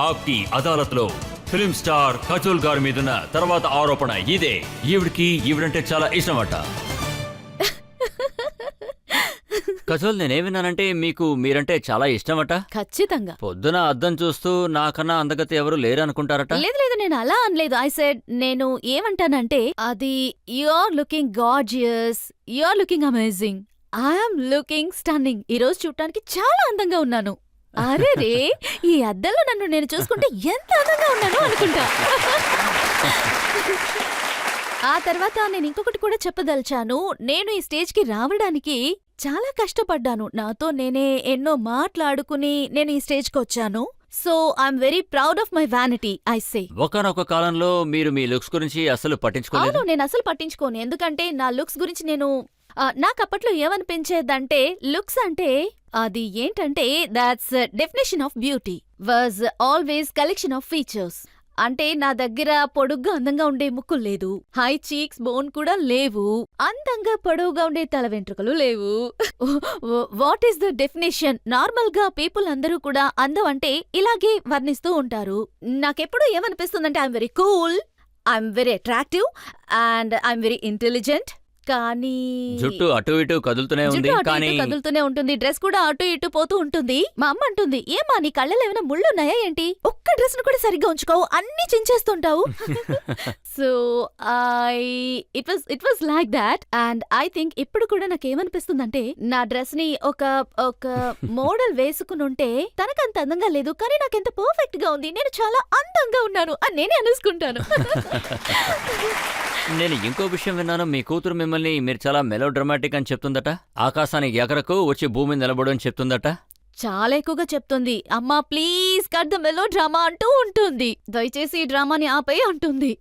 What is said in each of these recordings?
ఆప్కి అదాలత్ లో film star Kajol గారి మీదున్న తర్వాత ఆరోపణ ఇదే. ఈవిడంటే చాలా ఇష్టమట. కజోల్, నేనేమిన్నానంటే మీరంటే చాలా ఇష్టమట. ఖచ్చితంగా. పొద్దున అద్దం చూస్తూ నాకన్నా అందగతి ఎవరు లేరనుకుంటారట. లేదు లేదు, నేను అలా అనలేదు. ఐ సెడ్, నేను ఏమంటానంటే అది you are looking gorgeous, you are looking amazing, I'm looking stunning. ఈ రోజు చూడటానికి చాలా అందంగా ఉన్నాను. అరే రే, ఈ అద్దంలో నన్ను నేను చూసుకుంటే ఎంత అందంగా ఉన్నానో అనుకుంటా. ఆ తర్వాత నేను ఇంకొకటి కూడా చెప్పదలిచాను. నేను ఈ స్టేజ్కి రావడానికి చాలా కష్టపడ్డాను. నాతో నేనే ఎన్నో మాట్లాడుకుని నేను ఈ స్టేజ్కి వచ్చాను. So I'm very proud of my vanity, I say. ఒకనొక కాలంలో మీరు మీ లుక్స్ గురించి అసలు పట్టించుకోలేదు. అవును, నేను అసలు పట్టించుకోను. ఎందుకంటే నా లుక్స్ గురించి నాకు అప్పట్లో ఏమనిపించేదంటే, లుక్స్ అంటే అది ఏంటంటే that's definition of beauty was always collection of features. అంటే నా దగ్గర పొడుగ్గా అందంగా ఉండే ముక్కులు లేదు, హై చీక్స్ బోన్ కూడా లేవు, అందంగా పొడవుగా ఉండే తల వెంట్రుకలు లేవు. What is the definition? Normal గా పీపుల్ అందరూ కూడా అందం అంటే ఇలాగే వర్ణిస్తూ ఉంటారు. నాకెప్పుడు ఏమనిపిస్తుందంటే I'm very cool, I'm very attractive and I'm very intelligent. కానీ జుట్టు అటు ఇటు కదులుతూనే ఉంది, కానీ కదులుతూనే ఉంటుంది. డ్రెస్ కూడా అటు ఇటు పోతూ ఉంటుంది. మా అమ్మ అంటుంది, ఏమా నీ కళ్ళలో ఏమైనా ముళ్ళున్నాయా ఏంటి? ఒక్క డ్రెస్ ను కూడా సరిగ్గా ఉంచుకోవు, అన్ని చించేస్తుంటావు. So it was like that. And I think ఇప్పుడు కూడా నాకేమనిపిస్తుందంటే, నా డ్రెస్ ని ఒక మోడల్ వేసుకుని ఉంటే తనకంత అందంగా లేదు, కానీ నాకెంత పర్ఫెక్ట్ గా ఉంది, నేను చాలా అందంగా ఉన్నాను అని నేనే అనుకుంటాను. నేను ఇంకో విషయం విన్నాను. మీ కూతురు మిమ్మల్ని మీరు చాలా మెలో డ్రామాటిక్ అని చెప్తుందట. ఆకాశానికి ఎగరకు వచ్చి భూమిని నిలబడు అని చెప్తుందట. చాలా ఎక్కువగా చెప్తుంది. అమ్మా please cut the melodrama అంటూ ఉంటుంది. దయచేసి ఈ డ్రామాని ఆపే అంటుంది.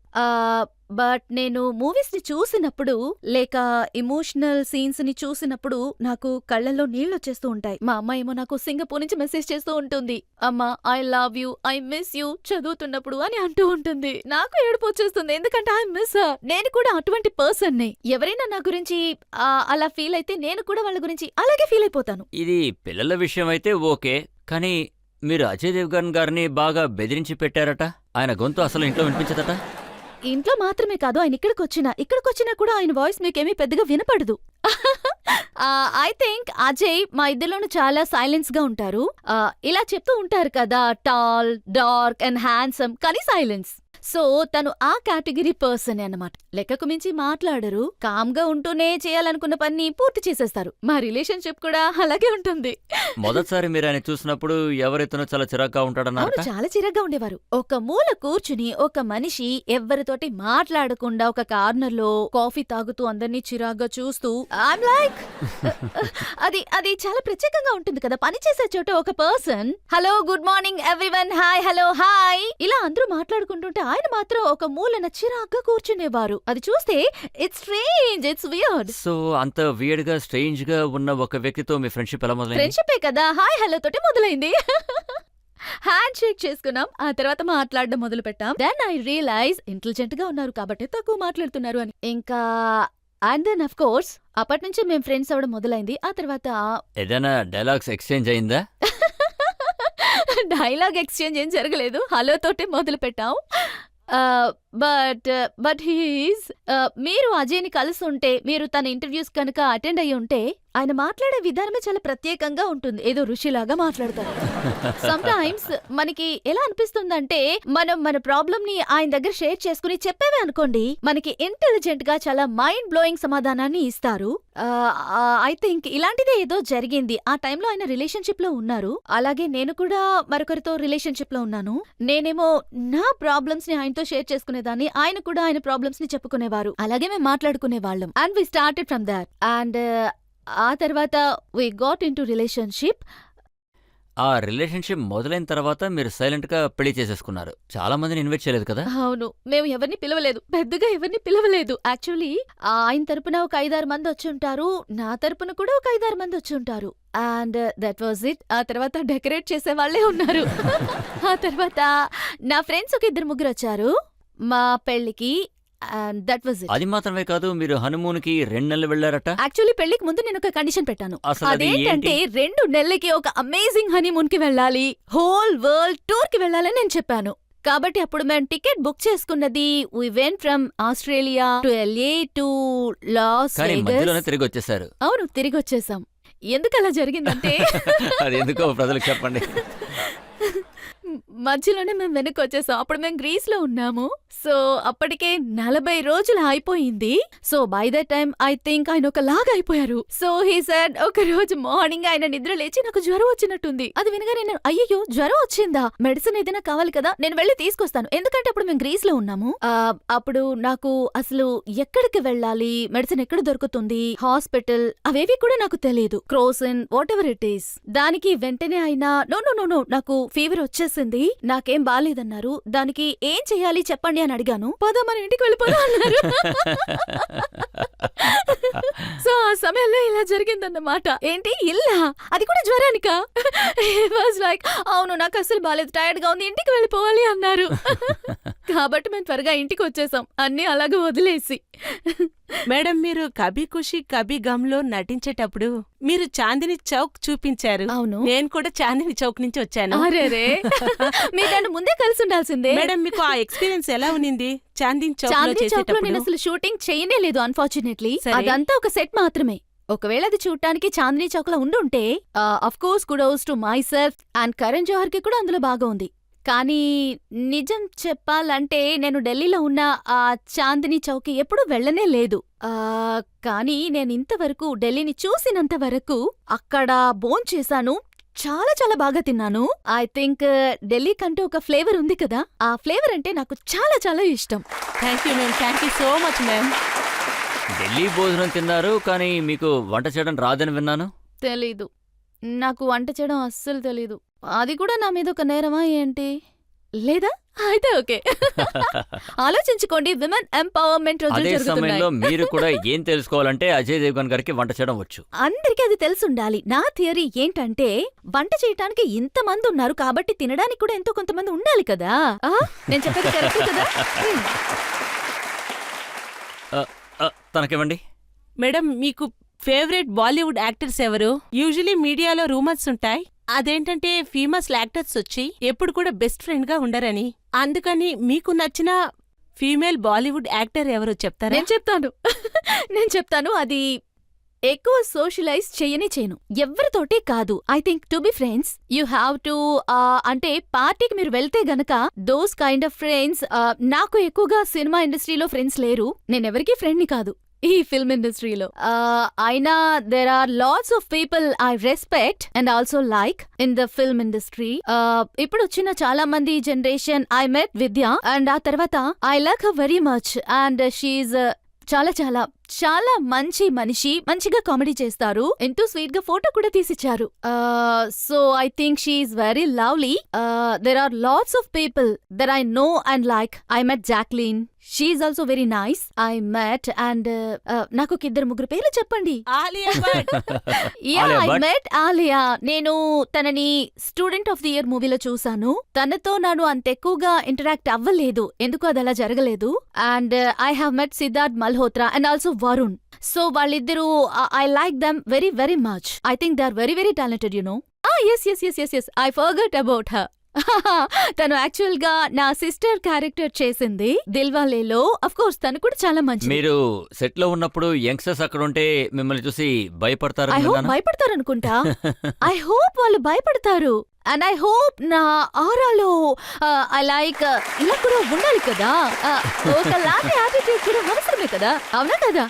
బట్ నేను మూవీస్ ని చూసినప్పుడు లేక ఇమోషనల్ సీన్స్ ని చూసినప్పుడు నాకు కళ్ళల్లో నీళ్ళు వచ్చేస్తూ ఉంటాయి. మా అమ్మ ఏమో నాకు సింగపూర్ నుంచి మెసేజ్ చేస్తూ ఉంటుంది, అమ్మా I love you, I miss you చదువుతున్నప్పుడు అని అంటూ ఉంటుంది. నాకు ఏడుపు వచ్చేస్తుంది, ఎందుకంటే ఐ మిస్ హర్. నేను కూడా అటువంటి పర్సన్ నే. ఎవరైనా నా గురించి అలా ఫీల్ అయితే నేను కూడా వాళ్ళ గురించి అలాగే ఫీల్ అయిపోతాను. ఇది పిల్లల విషయం అయితే ఓకే, కానీ మీరు అజయ్ దేవ్గన్ గారిని బాగా బెదిరించి పెట్టారట. ఆయన గొంతు అసలు ఇంట్లో వినిపించదట. ఇంట్లో మాత్రమే కాదు, ఆయన ఇక్కడికొచ్చినా కూడా ఆయన వాయిస్ మీకేమీ పెద్దగా వినపడదు. ఐ థింక్ అజయ్ మా ఇద్దరిలోనూ చాలా సైలెన్స్ గా ఉంటారు. ఇలా చెప్తూ ఉంటారు కదా, టాల్, డార్క్ అండ్ హ్యాండ్సమ్, కానీ సైలెన్స్. సో తను ఆ కేటగిరీ పర్సన్ అన్నమాట. లెక్కకు మించి మాట్లాడరు, కామ్ గా ఉంటూనే చేయాలనుకున్న పని పూర్తి చేసేస్తారు. మా రిలేషన్షిప్ కూడా అలాగే ఉంటుంది. మొదటిసారి మీరు ఆయన చూసినప్పుడు ఎవరితోనో చాలా చిరాగ్గా ఉంటాడన్నారు. చాలా చిరాగ్గా ఉండేవారు. ఒక మూల కూర్చుని ఒక మనిషి ఎవరితోటి మాట్లాడకుండా ఒక కార్నర్ లో కాఫీ తాగుతూ అందరినీ చిరాగ్గా చూస్తూ ఐమ్ లైక్ అది చాలా ప్రత్యేకంగా ఉంటుంది కదా. పని చేసే చోట ఒక person hello good morning everyone, hi hello hi ఇలా అందరూ మాట్లాడుకుంటుంటే ఆయన మాత్రం ఒక మూలన చిరాగ్గా కూర్చునేవారు. అది చూస్తే it's strange, it's weird. So అంత వియర్డ్ గా స్ట్రేంజ్ గా ఉన్న ఒక వ్యక్తితో మీ ఫ్రెండ్షిప్ ఎలా మొదలైంది? ఫ్రెండ్షిపే కదా, హాయ్ హలో తోటి మొదలైంది. హ్యాండ్ షేక్ చేసుకున్నాం, ఆ తర్వాత మాట్లాడడం మొదలు పెట్టాం. దెన్ ఐ రియలైజ్ ఇంటెలిజెంట్ గా ఉన్నారు కాబట్టి తక్కువ మాట్లాడుతున్నారు అని. ఇంకా అండ్ దెన్ ఆఫ్ కోర్స్ అప్పటి నుంచి మేము ఫ్రెండ్స్ అవడం మొదలైంది. ఆ తర్వాత ఏదైనా డైలాగ్స్ ఎక్స్చేంజ్ అయిందా? డైలాగ్ ఎక్స్చేంజ్ ఏం జరగలేదు, హలో తోటే మొదలు పెట్టాం. బట్ హీఈస్ మీరు అజయ్ని కలుసుంటే, మీరు తన ఇంటర్వ్యూస్ కనుక అటెండ్ అయ్యి ఉంటే, ఆయన మాట్లాడే విధానమే చాలా ప్రత్యేకంగా ఉంటుంది. ఏదో ఋషిలాగా మాట్లాడతారు. సమ్ టైమ్స్ మనకి ఎలా అనిపిస్తుందంటే, మనం మన ప్రాబ్లం ని ఆయన దగ్గర షేర్ చేసుకుని చెప్పేవే అనుకోండి, మనకి ఇంటెలిజెంట్ గా చాలా మైండ్ బ్లోయింగ్ సమాధానాన్ని ఇస్తారు. ఐ థింక్ ఇలాంటిదే ఏదో జరిగింది. ఆ టైంలో ఆయన రిలేషన్షిప్ లో ఉన్నారు, అలాగే నేను కూడా మరొకరితో రిలేషన్షిప్ లో ఉన్నాను. నేనేమో నా ప్రాబ్లమ్స్ ని ఆయనతో షేర్ చేసుకునేదాన్ని, ఆయన కూడా ఆయన ప్రాబ్లమ్స్ ని చెప్పుకునేవారు. అలాగే మేము మాట్లాడుకునే వాళ్ళం. And we started from that. And ఆ తర్వాత we got into relationship. ఆ రిలేషన్షిప్ మొదలైన తర్వాత మీరు సైలెంట్ గా పెళ్లి చేసేసుకున్నారు. చాలా మందిని ఇన్వైట్ చేయలేదు కదా? అవును, మేము ఎవరిని పిలవలేదు, పెద్దగా ఎవరిని పిలవలేదు. యాక్చువల్లీ ఆయన తరపున ఒక 5-6 మంది వచ్చి ఉంటారు, నా తరపున కూడా ఒక 5-6 మంది వచ్చి ఉంటారు. And that was it. ఆ తర్వాత డెకరేట్ చేసే వాళ్ళే ఉన్నారు. ఆ తర్వాత నా ఫ్రెండ్స్ ఒక 2-3 వచ్చారు మా పెళ్లికి. And that was it. అది మాత్రమే కాదు, మీరు హనుమూన్ కి 2 నెలలు వెళ్లారట. యాక్చువల్లీ పెళ్లికి ముందు నేను ఒక కండిషన్ పెట్టాను. అసలు అది అదేంటంటే 2 నెలలకి ఒక అమేజింగ్ హనీమూన్ కి వెళ్ళాలి, హోల్ వరల్డ్ టూర్ కి వెళ్ళాలని నేను చెప్పాను. కాబట్టి అప్పుడు మేము టికెట్ బుక్ చేసుకున్నది we went from Australia to LA to Los కానీ వేగస్. మధ్యలోనే తిరిగి వచ్చేసారు. అవును, తిరిగి వచ్చేసాం. ఎందుకు అలా జరిగిందంటే అది ఎందుకో ప్రజలకు చెప్పండి. మధ్యలోనే మేము వెనక్కి వచ్చేసాం. అప్పుడు మేము గ్రీస్ లో ఉన్నాము. సో అప్పటికే 40 రోజులు అయిపోయింది. So by the time I think ఆయన ఒకలాగా అయిపోయారు. సో హీ సెడ్ ఒక రోజు మార్నింగ్ ఆయన నిద్ర లేచి నాకు జ్వరం వచ్చినట్టుంది. అది వినగా నేను అయ్యో జ్వరం వచ్చిందా, మెడిసిన్ ఏదైనా కావాలి కదా, నేను వెళ్ళి తీసుకొస్తాను. ఎందుకంటే అప్పుడు మేము గ్రీస్ లో ఉన్నాము. అప్పుడు నాకు అసలు ఎక్కడికి వెళ్ళాలి, మెడిసిన్ ఎక్కడ దొరుకుతుంది, హాస్పిటల్ అవేవి కూడా నాకు తెలియదు. Crocin what ever it is. దానికి వెంటనే ఆయన నో నో నో నో నాకు ఫీవర్ వచ్చేసింది, నాకేం బాలేదన్నారు. దానికి ఏం చెయ్యాలి చెప్పండి అని అడిగాను. పద మన ఇంటికి వెళ్ళిపోదా అన్నారు. సో ఆ సమయంలో ఇలా జరిగిందన్నమాట. ఏంటి ఇల్లా, అది కూడా జ్వరానికా? వాజ్ లైక్ అవును నాకు అసలు బాలేదు, టైర్డ్ గా ఉంది, ఇంటికి వెళ్ళిపోవాలి అన్నారు. కాబట్టి మేము త్వరగా ఇంటికి వచ్చేసాం, అన్ని అలాగే వదిలేసి. మేడం, మీరు కభీ ఖుషీ కభీ గమ్ లో నటించేటప్పుడు మీరు చాందిని చౌక్ చూపించారు. అవును, నేను కూడా చాందిని చౌక్ నుంచి వచ్చాను. అరేరే మీరు నన్ను ముందే కలిసి ఉండాల్సిందే. మేడం, మీకు ఆ ఎక్స్పీరియన్స్ ఎలా ఉన్నింది చాందిని చౌక్ లో చాందీ చౌక్ లో నేను చేసేటప్పుడు? అసలు షూటింగ్ చేయనే లేదు అన్ఫార్చునేట్లీ. సరే. అదంతా ఒక సెట్ మాత్రమే. ఒకవేళ అది చూడటానికి చాందినీ చౌక్ లో ఉండుంటే of course kudos to myself and Karan Johar కి కూడా అందులో బాగా ఉంది. కానీ నిజం చెప్పాలంటే నేను ఢిల్లీలో ఉన్న ఆ చాందినీ చౌక్ కి ఎప్పుడూ వెళ్ళనే లేదు. కానీ నేను ఇంతవరకు ఢిల్లీని చూసినంత వరకు అక్కడ భోంచేశాను, చాలా చాలా బాగా తిన్నాను. ఐ థింక్ ఢిల్లీ కంటూ ఒక ఫ్లేవర్ ఉంది కదా, ఆ ఫ్లేవర్ అంటే నాకు చాలా చాలా ఇష్టం. Thank you ma'am, thank you so much ma'am. Delhi భోజనం తిన్నారు, కానీ మీకు వంట చేయడం రాదని విన్నాను. తెలీదు, నాకు వంట చేయడం అస్సలు తెలీదు. అది కూడా నా మీద ఒక నేరమా ఏంటి? లేదా అయితే ఓకే. ఆలోచించుకోండి, విమెన్ ఎంపవర్మెంట్ రోజులు అదే జరుగుతున్నాయి. సమయంలో మీరు కూడా ఏం తెలుసుకోవాలంటే అజయ్ దేవ్గన్ గారికి వంట చేయడం వచ్చు. అందరికీ అది తెలుసుండాలి. నా థియరీ ఏంటంటే వంట చేయటానికి ఇంతమంది ఉన్నారు కాబట్టి తినడానికి కూడా ఎంతో కొంతమంది ఉండాలి కదా. నేను చెప్పేది కరెక్ట్ కదా? తనకివ్వండి. మేడం, మీకు ఫేవరెట్ బాలీవుడ్ యాక్టర్స్ ఎవరు? యూజువలీ మీడియాలో రూమర్స్ ఉంటాయి, అదేంటంటే ఫేమస్ యాక్టర్స్ వచ్చి ఎప్పుడు కూడా బెస్ట్ ఫ్రెండ్ గా ఉండరని. అందుకని మీకు నచ్చిన ఫీమేల్ బాలీవుడ్ యాక్టర్ ఎవరో చెప్తారా? నేను చెప్తాను. అది ఎక్కువ సోషలైజ్ చేయను, ఎవరితోటి కాదు. I think to be friends you have to అంటే పార్టీకి మీరు వెళ్తే గనక దోస్ కైండ్ ఆఫ్ ఫ్రెండ్స్. నాకు ఎక్కువగా సినిమా ఇండస్ట్రీలో ఫ్రెండ్స్ లేరు, నేనెవరికీ ఫ్రెండ్ని కాదు ఈ ఫిల్మ్ ఇండస్ట్రీలో. అయినా there are lots of people I respect and also like in the film industry. ఇప్పుడు వచ్చిన చాలా మంది generation I met Vidya and ఆ తర్వాత I like her very much and she చాలా చాలా చాలా మంచి మనిషి, మంచిగా కామెడీ చేస్తారు, ఎంతో స్వీట్ గా ఫోటో కూడా తీసిచ్చారు. So I think she's very lovely. There are lots of people that I know and like. I met Jacqueline, she's also very nice. I met and నాకు ఒక 2-3 పేర్లు చెప్పండి. Alia Bhatt. Yeah, Alia I Bhatt. Met Alia. నేను తనని student of the year మూవీలో చూసాను. తనతో నేను అంత ఎక్కువగా ఇంటరాక్ట్ అవ్వలేదు, ఎందుకు అది అలా జరగలేదు. And I have met Sidharth Malhotra and also Varun. So వాళ్ళిద్దరూ I like them very very much. I think they are very very talented, you know. Yes I forgot about her. తను యాక్చువల్ గా నా సిస్టర్ క్యారెక్టర్ చేసింది దిల్వాలేలో. అఫ్ కోర్స్ తను కూడా చాలా మంచి. మీరు సెట్ లో ఉన్నప్పుడు యంగ్స్టర్స్ అక్కడ ఉంటే మిమ్మల్ని చూసి భయపడతారు. ఐ హోప్ భయపడతారు అనుకుంటా. ఐ హోప్ వాళ్ళు భయపడతారు. అండ్ ఐ హోప్ నా ఆరాలో ఐ లైక్ ఇలా కూడా ఉండాలి కదా, ఒకలాంటి యాటిట్యూడ్ కూడా అవసరమే కదా, అవునా కదా?